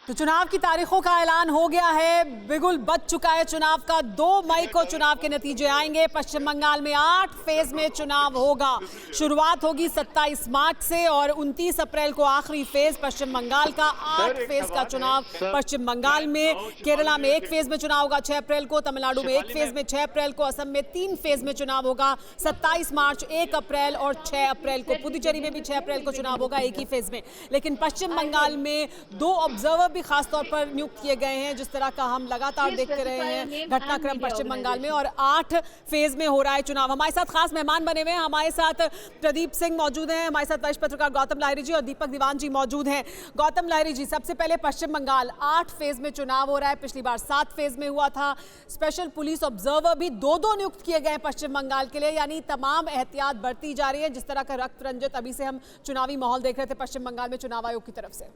तो चुनाव की तारीखों का ऐलान हो गया है। बिगुल बज चुका है चुनाव का। 2 मई को चुनाव के नतीजे आएंगे। पश्चिम बंगाल में 8 फेज में चुनाव होगा। शुरुआत होगी 27 मार्च से और 29 अप्रैल को आखिरी फेज पश्चिम बंगाल का। 8 फेज का चुनाव पश्चिम बंगाल में। केरला में 1 फेज में चुनाव होगा 6 अप्रैल को। तमिलनाडु में 1 फेज में 6 अप्रैल को। असम में 3 फेज में चुनाव होगा 27 मार्च, 1 अप्रैल और 6 अप्रैल को। पुदुचेरी में भी 6 अप्रैल को चुनाव होगा, एक ही फेज में। लेकिन पश्चिम बंगाल में 2 ऑब्जर्वर खासतौर पर नियुक्त किए गए हैं, जिस तरह का हम लगातार देखते रहे हैं घटनाक्रम पश्चिम बंगाल में। और 8 फेज में हो रहा है चुनाव। हमारे साथ खास मेहमान बने हुए हैं। हमारे साथ प्रदीप सिंह मौजूद हैं, हमारे साथ वरिष्ठ पत्रकार गौतम लाहिरी जी और दीपक दीवान जी मौजूद हैं। गौतम लाहिरी जी, सबसे पहले पश्चिम बंगाल 8 फेज में चुनाव हो रहा है। पिछली बार 7 फेज में हुआ था। स्पेशल पुलिस ऑब्जर्वर भी 2-2 नियुक्त किए गए पश्चिम बंगाल के लिए, यानी तमाम एहतियात बरती जा रही है। जिस तरह का रक्त रंजित अभी से हम चुनावी माहौल देख रहे थे पश्चिम बंगाल में चुनाव आयोग की तरफ से।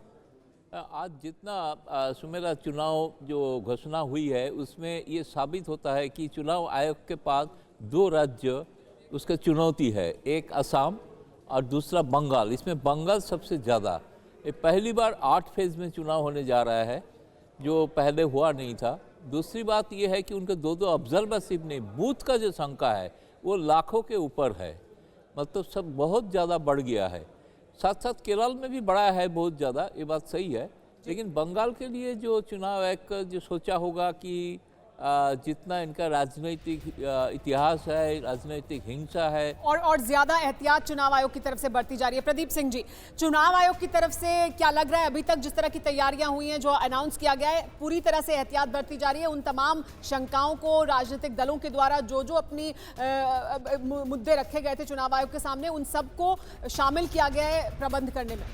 आज जितना सुमेरा चुनाव जो घोषणा हुई है उसमें ये साबित होता है कि चुनाव आयोग के पास 2 राज्य उसका चुनौती है, एक असम और दूसरा बंगाल। इसमें बंगाल सबसे ज़्यादा। ये पहली बार 8 फेज में चुनाव होने जा रहा है, जो पहले हुआ नहीं था। दूसरी बात ये है कि उनके 2-2 ऑब्जर्वरशिप ने बूथ का जो संख्या है वो लाखों के ऊपर है, मतलब सब बहुत ज़्यादा बढ़ गया है। साथ साथ केरल में भी बड़ा है बहुत ज़्यादा, ये बात सही है। लेकिन बंगाल के लिए जो चुनाव आयोग जो सोचा होगा कि जितना इनका राजनीतिक इतिहास है, राजनीतिक हिंसा है और ज्यादा एहतियात चुनाव आयोग की तरफ से बढ़ती जा रही है। प्रदीप सिंह जी, चुनाव आयोग की तरफ से क्या लग रहा है अभी तक जिस तरह की तैयारियां हुई हैं, जो अनाउंस किया गया है, पूरी तरह से एहतियात बढ़ती जा रही है? उन तमाम शंकाओं को राजनीतिक दलों के द्वारा जो अपनी मुद्दे रखे गए थे चुनाव आयोग के सामने, उन सबको शामिल किया गया है प्रबंध करने में?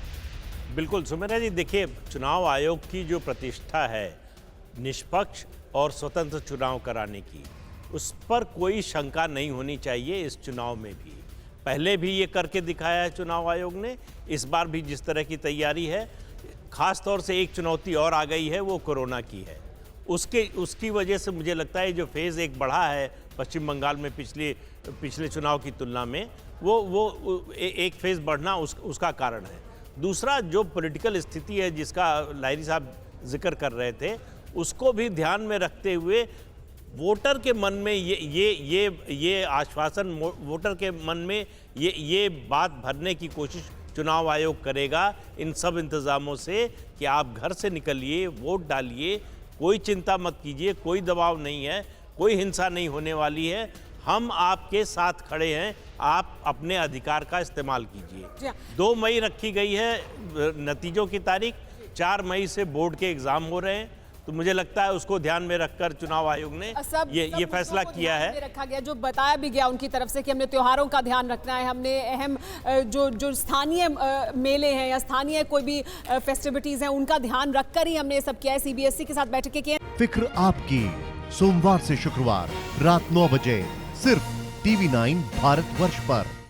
बिल्कुल सुमेरा जी, देखिए चुनाव आयोग की जो प्रतिष्ठा है निष्पक्ष और स्वतंत्र चुनाव कराने की, उस पर कोई शंका नहीं होनी चाहिए। इस चुनाव में भी पहले भी ये करके दिखाया है चुनाव आयोग ने, इस बार भी जिस तरह की तैयारी है। ख़ास तौर से एक चुनौती और आ गई है, वो कोरोना की है। उसकी वजह से मुझे लगता है जो फेज़ एक बढ़ा है पश्चिम बंगाल में पिछले चुनाव की तुलना में, वो एक फेज़ बढ़ना उसका कारण है। दूसरा जो पॉलिटिकल स्थिति है जिसका लाहिरी साहब जिक्र कर रहे थे, उसको भी ध्यान में रखते हुए वोटर के मन में ये आश्वासन, वोटर के मन में ये बात भरने की कोशिश चुनाव आयोग करेगा इन सब इंतज़ामों से कि आप घर से निकलिए, वोट डालिए, कोई चिंता मत कीजिए, कोई दबाव नहीं है, कोई हिंसा नहीं होने वाली है, हम आपके साथ खड़े हैं, आप अपने अधिकार का इस्तेमाल कीजिए। 2 मई रखी गई है नतीजों की तारीख, 4 मई से बोर्ड के एग्ज़ाम हो रहे हैं। तो मुझे लगता है उसको ध्यान में रखकर चुनाव आयोग ने ये फैसला किया है। रखा गया, जो बताया भी गया उनकी तरफ से कि हमने त्योहारों का ध्यान रखना है, हमने अहम जो स्थानीय मेले हैं या स्थानीय कोई भी फेस्टिविटीज हैं उनका ध्यान रखकर ही हमने ये सब किया है। CBSE के साथ बैठकें की हैं। फिक्र आपकी, सोमवार से शुक्रवार रात 9 बजे सिर्फ TV9 भारतवर्ष पर।